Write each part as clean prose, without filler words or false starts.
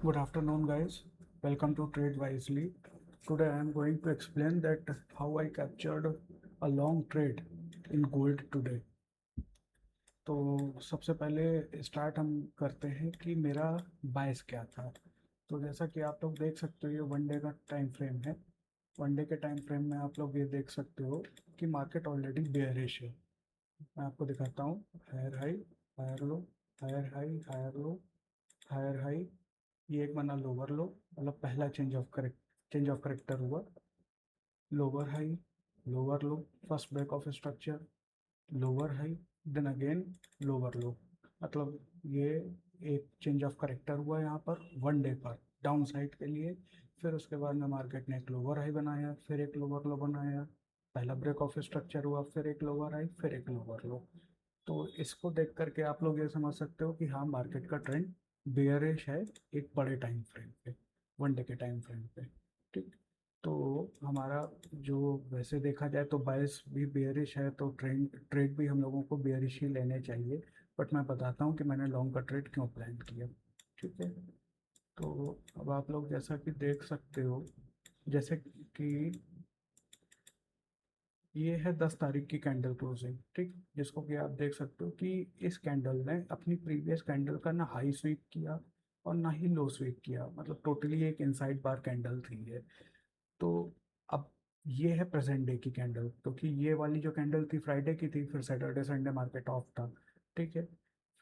Good afternoon, guys. Welcome to Trade Wisely. Today I am going to explain that how I captured a long trade in gold today. तो सबसे पहले start हम करते हैं कि मेरा बायस क्या था। तो जैसा कि आप लोग देख सकते हो ये वन डे का टाइम फ्रेम है। वन डे के टाइम फ्रेम में आप लोग ये देख सकते हो कि मार्केट ऑलरेडी बेयरिश है। मैं आपको दिखाता हूँ। Higher high, higher low, higher high, higher low, higher high. ये एक बना लोअर लो, मतलब पहला चेंज ऑफ करेक्टर हुआ। Lower high, lower low, first break of structure, lower high, then again lower low. मतलब ये एक चेंज ऑफ करेक्टर हुआ यहाँ पर वन डे पर डाउन साइड के लिए। फिर उसके बाद में मार्केट ने एक लोअर हाई बनाया, फिर एक लोअर लो बनाया, पहला ब्रेक ऑफ स्ट्रक्चर हुआ, फिर एक लोअर हाई, फिर एक लोअर लो। तो इसको देख करके आप लोग ये समझ सकते हो कि हाँ, मार्केट का ट्रेंड बेयरिश है एक बड़े टाइम फ्रेम पे, वन डे के टाइम फ्रेम पे। ठीक। तो हमारा जो वैसे देखा जाए तो बायस भी बेयरिश है, तो ट्रेड भी हम लोगों को बेयरिश ही लेने चाहिए। बट मैं बताता हूँ कि मैंने लॉन्ग का ट्रेड क्यों प्लान किया। ठीक है। तो अब आप लोग जैसा कि देख सकते हो, जैसे कि ये है 10 तारीख की कैंडल क्लोजिंग। ठीक। जिसको कि आप देख सकते हो कि इस कैंडल ने अपनी प्रीवियस कैंडल का ना हाई स्वीप किया और ना ही लो स्वीप किया, मतलब टोटली एक इनसाइड बार कैंडल थी ये। तो अब ये है प्रेजेंट डे की कैंडल, क्योंकि ये वाली जो कैंडल थी फ्राइडे की थी, फिर सैटरडे संडे मार्केट ऑफ था। ठीक है।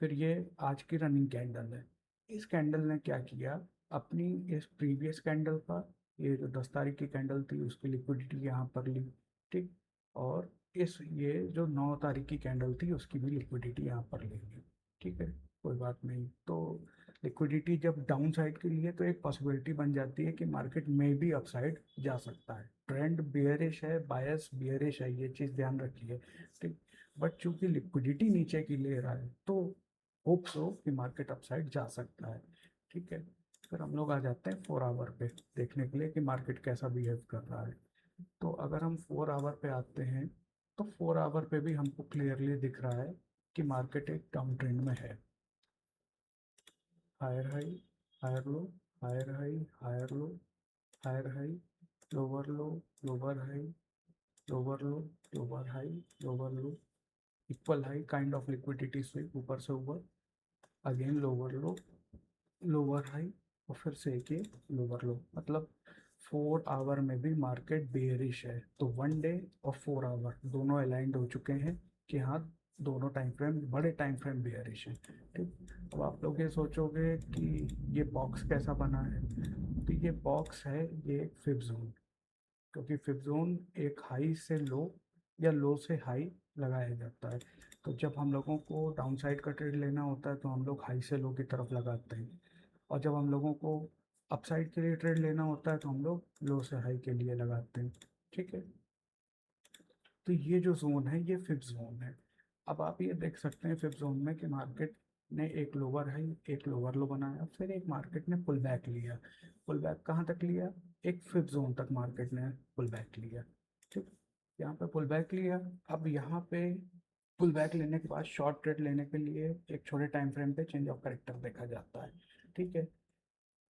फिर ये आज की रनिंग कैंडल है। इस कैंडल ने क्या किया, अपनी इस प्रीवियस कैंडल का, ये जो 10 तारीख की कैंडल थी उसकी लिक्विडिटी यहाँ पर ली। ठीक। और इस ये जो 9 तारीख की कैंडल थी उसकी भी लिक्विडिटी यहाँ पर ले ली। ठीक है। कोई बात नहीं। तो लिक्विडिटी जब डाउन साइड के लिए तो एक पॉसिबिलिटी बन जाती है कि मार्केट में भी अपसाइड जा सकता है। ट्रेंड बियरिश है, बायस बियरिश है, ये चीज़ ध्यान रखिए। ठीक। बट चूंकि लिक्विडिटी नीचे की ले रहा है तो होप सो कि मार्केट अपसाइड जा सकता है। ठीक है। फिर हम लोग आ जाते हैं 4 आवर पे देखने के लिए कि मार्केट कैसा बिहेव कर रहा है। तो अगर हम 4 आवर पे आते हैं तो 4 आवर पे भी हमको क्लियरली दिख रहा है कि मार्केट एक डाउन ट्रेंड में है। Higher high, higher low, higher high, higher low, higher high, lower low, lower high, lower low, lower high, lower low, equal high kind of liquidity sweep ऊपर से ऊपर, again lower low, lower high, और फिर से एक lower low. मतलब 4 our में भी मार्केट बेयरिश है। तो वन डे और 4 आवर दोनों अलाइंड हो चुके हैं कि हाँ, दोनों टाइम फ्रेम, बड़े टाइम फ्रेम बेयरिश है। ठीक। अब आप लोग ये सोचोगे कि ये बॉक्स कैसा बना है। तो ये बॉक्स है, ये एक फिब जोन, क्योंकि फिब जोन एक हाई से लो या लो से हाई लगाया जाता है। तो जब हम लोगों को डाउन साइड का ट्रेड लेना होता है तो हम लोग हाई से लो की तरफ लगाते हैं, और जब हम लोगों को अपसाइड के लिए ट्रेड लेना होता है तो हम लोग लो से हाई के लिए लगाते हैं। ठीक है। तो ये जो जोन है ये फिफ्थ जोन है। अब आप ये देख सकते हैं फिफ्थ जोन में कि मार्केट ने एक लोअर हाई, एक लोअर लो बनाया, फिर एक मार्केट ने पुल बैक लिया। पुल बैक कहाँ तक लिया, एक फिफ्थ जोन तक मार्केट ने पुल बैक लिया। ठीक। यहाँ पे पुल बैक लिया। अब यहाँ पे पुल बैक लेने के बाद शॉर्ट ट्रेड लेने के लिए एक छोटे टाइम फ्रेम पे चेंज ऑफ करेक्टर देखा जाता है। ठीक है।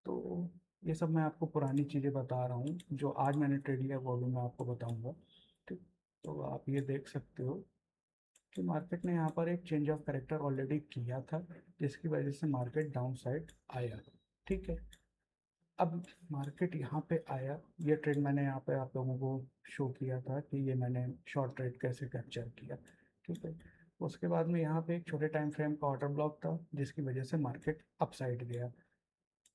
तो ये सब मैं आपको पुरानी चीज़ें बता रहा हूँ, जो आज मैंने ट्रेड लिया वो भी मैं आपको बताऊँगा। ठीक। तो आप ये देख सकते हो कि मार्केट ने यहाँ पर एक चेंज ऑफ करेक्टर ऑलरेडी किया था, जिसकी वजह से मार्केट डाउन साइड आया। ठीक है। अब मार्केट यहाँ पे आया, ये ट्रेड मैंने यहाँ पे आप लोगों को शो किया था कि ये मैंने शॉर्ट ट्रेड कैसे कैप्चर किया। ठीक है। उसके बाद में यहाँ पे एक छोटे टाइम फ्रेम का ऑर्डर ब्लॉक था, जिसकी वजह से मार्केट अपसाइड गया।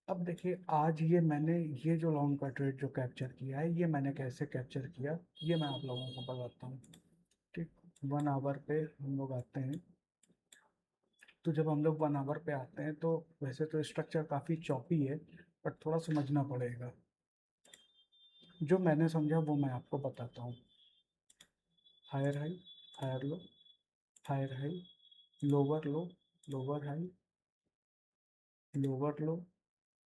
अब देखिए, आज ये मैंने ये जो लॉन्ग का ट्रेड जो कैप्चर किया है, ये मैंने कैसे कैप्चर किया, ये मैं आप लोगों को बताता हूँ। ठीक। 1 आवर पे हम लोग आते हैं। तो जब हम लोग 1 आवर पे आते हैं तो वैसे तो स्ट्रक्चर काफ़ी चॉपी है, बट थोड़ा समझना पड़ेगा। जो मैंने समझा वो मैं आपको बताता हूँ। Higher high, higher low, higher high, lower low, lower high, lower low,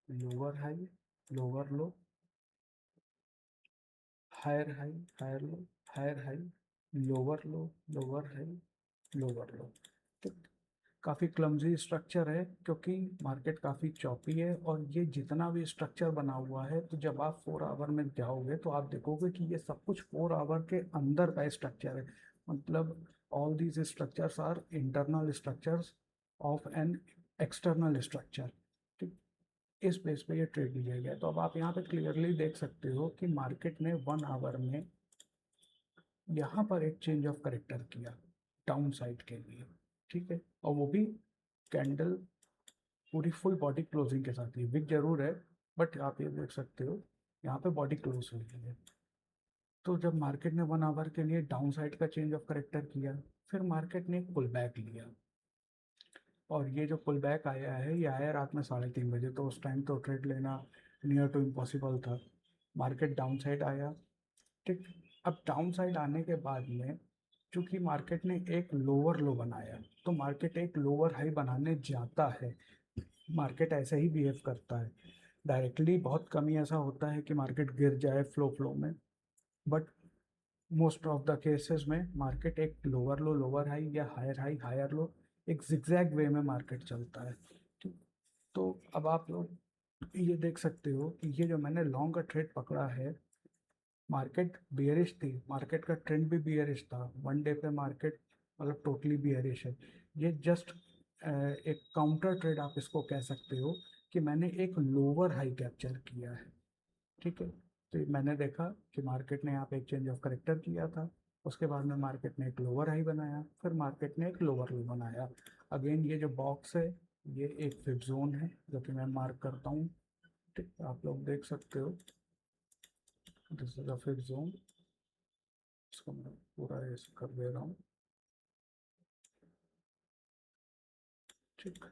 lower high, lower low, higher high, higher low, higher high, lower low, lower high, lower low. ठीक। काफ़ी क्लमजी स्ट्रक्चर है क्योंकि मार्केट काफ़ी चौपी है, और ये जितना भी स्ट्रक्चर बना हुआ है, तो जब आप 4 आवर में जाओगे तो आप देखोगे कि ये सब कुछ 4 आवर के अंदर का स्ट्रक्चर है। मतलब all these structures are internal structures of an external structure. ठीक, इस बेस पे ये ट्रेड लिया गया है। तो अब आप यहाँ पे क्लियरली देख सकते हो कि मार्केट ने 1 आवर में यहाँ पर एक चेंज ऑफ करेक्टर किया डाउन साइड के लिए। ठीक है, और वो भी कैंडल पूरी फुल बॉडी क्लोजिंग के साथ ही, विक जरूर है बट आप ये देख सकते हो यहाँ पे बॉडी क्लोज हुई है। तो जब मार्केट ने 1 आवर के लिए डाउन साइड का चेंज ऑफ करेक्टर किया, फिर मार्केट ने एक पुल बैक लिया, और ये जो पुल बैक आया है ये आया रात में 3:30 बजे, तो उस टाइम तो ट्रेड लेना नियर टू इम्पॉसिबल था। मार्केट डाउन साइड आया। ठीक, अब डाउन साइड आने के बाद में चूंकि मार्केट ने एक लोअर लो बनाया, तो मार्केट एक लोअर हाई बनाने जाता है। मार्केट ऐसे ही बिहेव करता है डायरेक्टली। बहुत कम ही ऐसा होता है कि मार्केट गिर जाए फ्लो में, but most of the cases में मार्केट एक लोअर हाई या हाई हायर लो, एक जिगजैग वे में मार्केट चलता है। ठीक, तो अब आप लोग ये देख सकते हो कि ये जो मैंने लॉन्ग का ट्रेड पकड़ा है, मार्केट बियरिश थी, मार्केट का ट्रेंड भी बियरिश था, 1 डे पे मार्केट मतलब टोटली बियरिश है। ये जस्ट एक काउंटर ट्रेड आप इसको कह सकते हो कि मैंने एक लोअर हाई कैप्चर किया है। ठीक है, तो ये मैंने देखा कि मार्केट ने यहाँ पे एक चेंज ऑफ करेक्टर किया था, उसके बाद में मार्केट ने एक लोअर हाई बनाया, फिर मार्केट ने एक लोअर लो बनाया। अगेन ये जो बॉक्स है ये एक फिब जोन है जो कि मैं मार्क करता हूँ। ठीक, आप लोग देख सकते हो, this is a fib zone. इसको मैं पूरा ऐसे कर दे रहा हूँ। ठीक,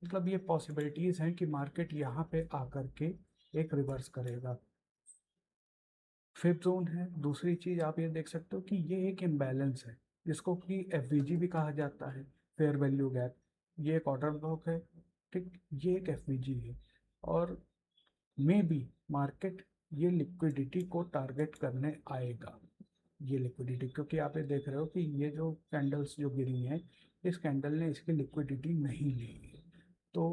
मतलब ये पॉसिबिलिटीज हैं कि मार्केट यहाँ पे आकर के एक रिवर्स करेगा। फिफ्थ जोन है। दूसरी चीज आप ये देख सकते हो कि ये एक इम्बैलेंस है जिसको कि एफवीजी भी कहा जाता है, फेयर वैल्यू गैप। ये एक ऑर्डर ब्लॉक है। ठीक, ये एक एफवीजी है, और मे बी मार्केट ये लिक्विडिटी को टारगेट करने आएगा। ये लिक्विडिटी, क्योंकि आप ये देख रहे हो कि ये जो कैंडल्स जो गिरी हैं, इस कैंडल ने इसकी लिक्विडिटी नहीं ली है। तो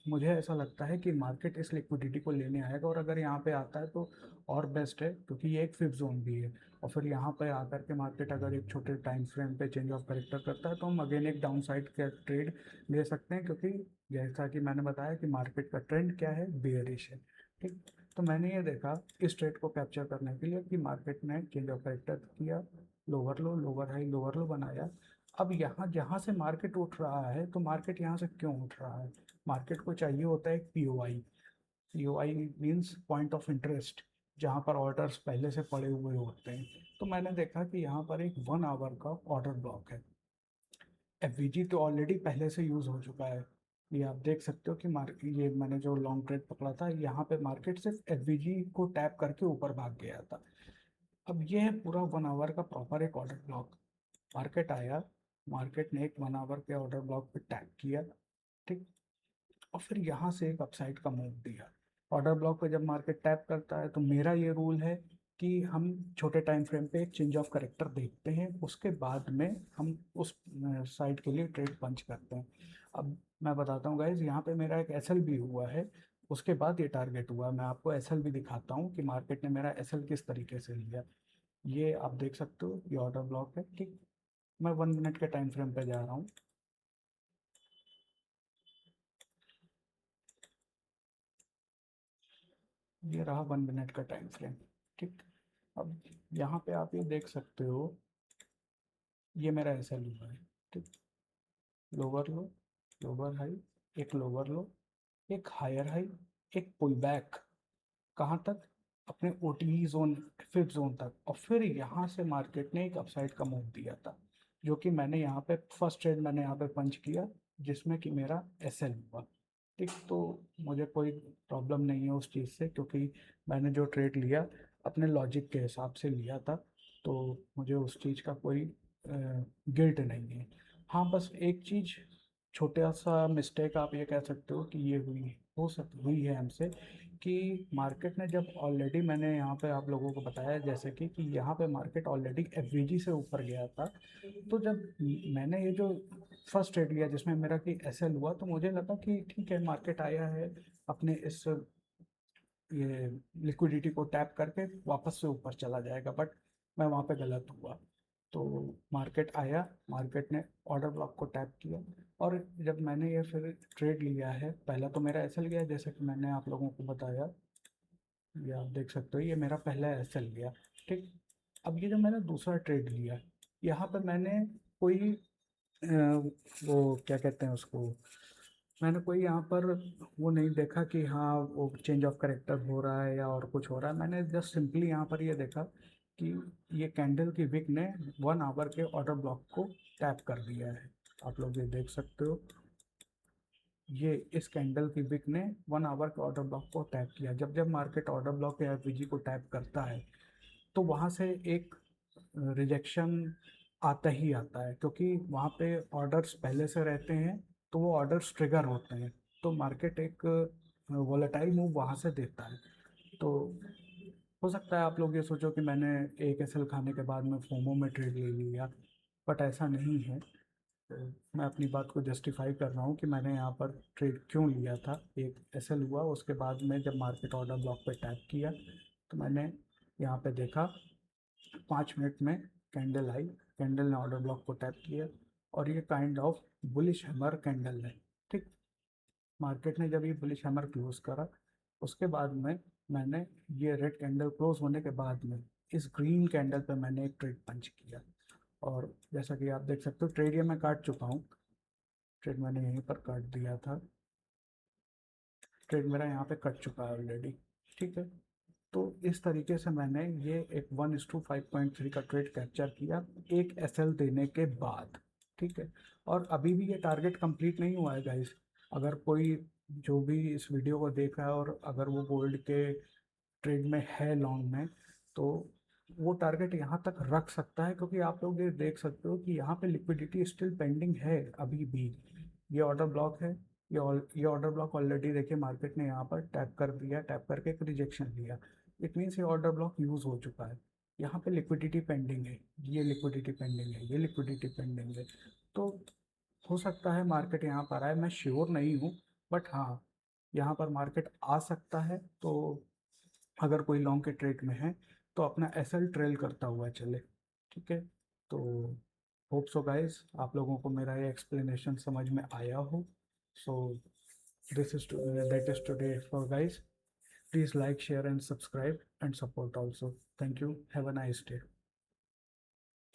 मुझे ऐसा लगता है कि मार्केट इस लिक्विडिटी को लेने आएगा, और अगर यहाँ पे आता है तो और बेस्ट है, क्योंकि ये एक फिफ्थ जोन भी है। और फिर यहाँ पे आकर के मार्केट अगर एक छोटे टाइम फ्रेम पे चेंज ऑफ करेक्टर करता है तो हम अगेन एक डाउन साइड का ट्रेड ले सकते हैं, क्योंकि जैसा कि मैंने बताया कि मार्केट का ट्रेंड क्या है, बेयरिश है। ठीक, तो मैंने ये देखा इस ट्रेड को कैप्चर करने के लिए कि मार्केट ने चेंज ऑफ करेक्टर किया, लोअर लो बनाया। अब यहाँ जहाँ से मार्केट उठ रहा है, तो मार्केट यहाँ से क्यों उठ रहा है? मार्केट को चाहिए होता है एक POI. POI means point of interest, जहाँ पर ऑर्डर्स पहले से पड़े हुए होते हैं। तो मैंने देखा कि यहाँ पर एक 1 आवर का ऑर्डर ब्लॉक है। एफवीजी तो ऑलरेडी पहले से यूज़ हो चुका है। ये आप देख सकते हो कि मार्केट, ये मैंने जो लॉन्ग ट्रेड पकड़ा था, यहाँ पे मार्केट सिर्फ एफवीजी को टैप करके ऊपर भाग गया था। अब ये है पूरा 1 आवर का प्रॉपर एक ऑर्डर ब्लॉक। मार्केट आया, मार्केट ने एक 1 आवर के ऑर्डर ब्लॉक पे टैप किया। ठीक, और फिर यहाँ से एक अपसाइड का मूव दिया। ऑर्डर ब्लॉक पे जब मार्केट टैप करता है तो मेरा ये रूल है कि हम छोटे टाइम फ्रेम पे एक चेंज ऑफ करेक्टर देखते हैं, उसके बाद में हम उस साइड के लिए ट्रेड पंच करते हैं। अब मैं बताता हूँ गाइज, यहाँ पे मेरा एक एसएल भी हुआ है, उसके बाद ये टारगेट हुआ। मैं आपको एसएल भी दिखाता हूँ कि मार्केट ने मेरा एसएल किस तरीके से लिया। ये आप देख सकते हो, ये ऑर्डर ब्लॉक है। ठीक, मैं 1 मिनट के टाइम फ्रेम पे जा रहा हूँ। ये रहा 1 मिनट का टाइम फ्रेम। ठीक, अब यहाँ पे आप ये देख सकते हो, ये मेरा ऐसा हुआ है। ठीक, लोअर लो, लोअर हाई, एक लोअर लो, एक हायर हाई, एक पुल बैक। कहाँ तक? अपने ओटीई जोन, फिफ्थ जोन तक। और फिर यहाँ से मार्केट ने एक अपसाइड का मूव दिया था, जो कि मैंने यहाँ पे फर्स्ट ट्रेड मैंने यहाँ पे पंच किया, जिसमें कि मेरा एसएल हुआ। ठीक, तो मुझे कोई प्रॉब्लम नहीं है उस चीज़ से, क्योंकि मैंने जो ट्रेड लिया अपने लॉजिक के हिसाब से लिया था, तो मुझे उस चीज़ का कोई गिल्ट नहीं है। हाँ, बस एक चीज़ छोटा सा मिस्टेक आप ये कह सकते हो कि ये हुई है हमसे, कि मार्केट ने जब ऑलरेडी, मैंने यहाँ पे आप लोगों को बताया जैसे कि यहाँ पे मार्केट ऑलरेडी एफवीजी से ऊपर गया था। तो जब मैंने ये जो फर्स्ट ट्रेड लिया जिसमें मेरा कि एसएल हुआ, तो मुझे लगा कि ठीक है, मार्केट आया है अपने इस ये लिक्विडिटी को टैप करके वापस से ऊपर चला जाएगा, बट मैं वहाँ पे गलत हुआ। तो मार्केट आया, मार्केट ने ऑर्डर ब्लॉक को टैप किया, और जब मैंने ये फिर ट्रेड लिया है, पहला तो मेरा एसएल गया जैसे कि मैंने आप लोगों को बताया, ये आप देख सकते हो, ये मेरा पहला एसएल गया। ठीक, अब ये जो मैंने दूसरा ट्रेड लिया, यहाँ पे मैंने कोई वो क्या कहते हैं उसको, मैंने कोई यहाँ पर वो नहीं देखा कि हाँ वो चेंज ऑफ करेक्टर हो रहा है या और कुछ हो रहा है। मैंने जस्ट सिंपली यहाँ पर ये देखा कि ये कैंडल की विक ने 1 आवर के ऑर्डर ब्लॉक को टैप कर दिया है। आप लोग ये देख सकते हो, ये इस कैंडल की विक ने 1 आवर के ऑर्डर ब्लॉक को टैप किया। जब जब मार्केट ऑर्डर ब्लॉक या एफवीजी को टैप करता है, तो वहाँ से एक रिजेक्शन आता ही आता है, क्योंकि वहाँ पे ऑर्डर्स पहले से रहते हैं, तो वो ऑर्डर्स ट्रिगर होते हैं, तो मार्केट एक वोलेटाइल मूव वहाँ से देता है। तो हो सकता है आप लोग ये सोचो कि मैंने एक एसएल खाने के बाद में फोमो में ट्रेड ले लिया, बट ऐसा नहीं है। तो मैं अपनी बात को जस्टिफाई कर रहा हूँ कि मैंने यहाँ पर ट्रेड क्यों लिया था। एक एसएल हुआ, उसके बाद में जब मार्केट ऑर्डर ब्लॉक पे टैप किया, तो मैंने यहाँ पे देखा 5 मिनट में कैंडल आई, कैंडल ने ऑर्डर ब्लॉक को टैप किया, और ये kind of bullish hammer candle है। ठीक, मार्केट ने जब ये बुलिश हैमर क्लोज करा, उसके बाद में मैंने ये रेड कैंडल क्लोज होने के बाद में इस ग्रीन कैंडल पे मैंने एक ट्रेड पंच किया, और जैसा कि आप देख सकते हो ट्रेड ये मैं काट चुका हूँ। ट्रेड मैंने यहीं पर काट दिया था, ट्रेड मेरा यहाँ पे कट चुका है ऑलरेडी। ठीक है, तो इस तरीके से मैंने ये एक 1:5.3 का ट्रेड कैप्चर किया एक एसएल देने के बाद। ठीक है, और अभी भी ये टारगेट कंप्लीट नहीं हुआ है गाइस। अगर कोई जो भी इस वीडियो को देख रहा है और अगर वो गोल्ड के ट्रेड में है लॉन्ग में, तो वो टारगेट यहाँ तक रख सकता है, क्योंकि आप लोग ये देख सकते हो कि यहाँ पे लिक्विडिटी स्टिल पेंडिंग है अभी भी। ये ऑर्डर ब्लॉक है, ये ऑर्डर ब्लॉक ऑलरेडी देखिए मार्केट ने यहाँ पर टैप कर दिया, टैप करके एक रिजेक्शन लिया। इट मीन्स ये ऑर्डर ब्लॉक यूज हो चुका है। यहाँ पे लिक्विडिटी पेंडिंग है, ये लिक्विडिटी पेंडिंग है, ये लिक्विडिटी पेंडिंग है। तो हो सकता है मार्केट यहाँ पर आए, मैं श्योर नहीं हूँ, बट हाँ, यहाँ पर मार्केट आ सकता है। तो अगर कोई लॉन्ग के ट्रेड में है, तो अपना एसएल ट्रेल करता हुआ चले। ठीक है, तो होप सो गाइस आप लोगों को मेरा ये एक्सप्लेनेशन समझ में आया हो। So this is that is today for guys. Please like, share, and subscribe, and support also. Thank you. Have a nice day.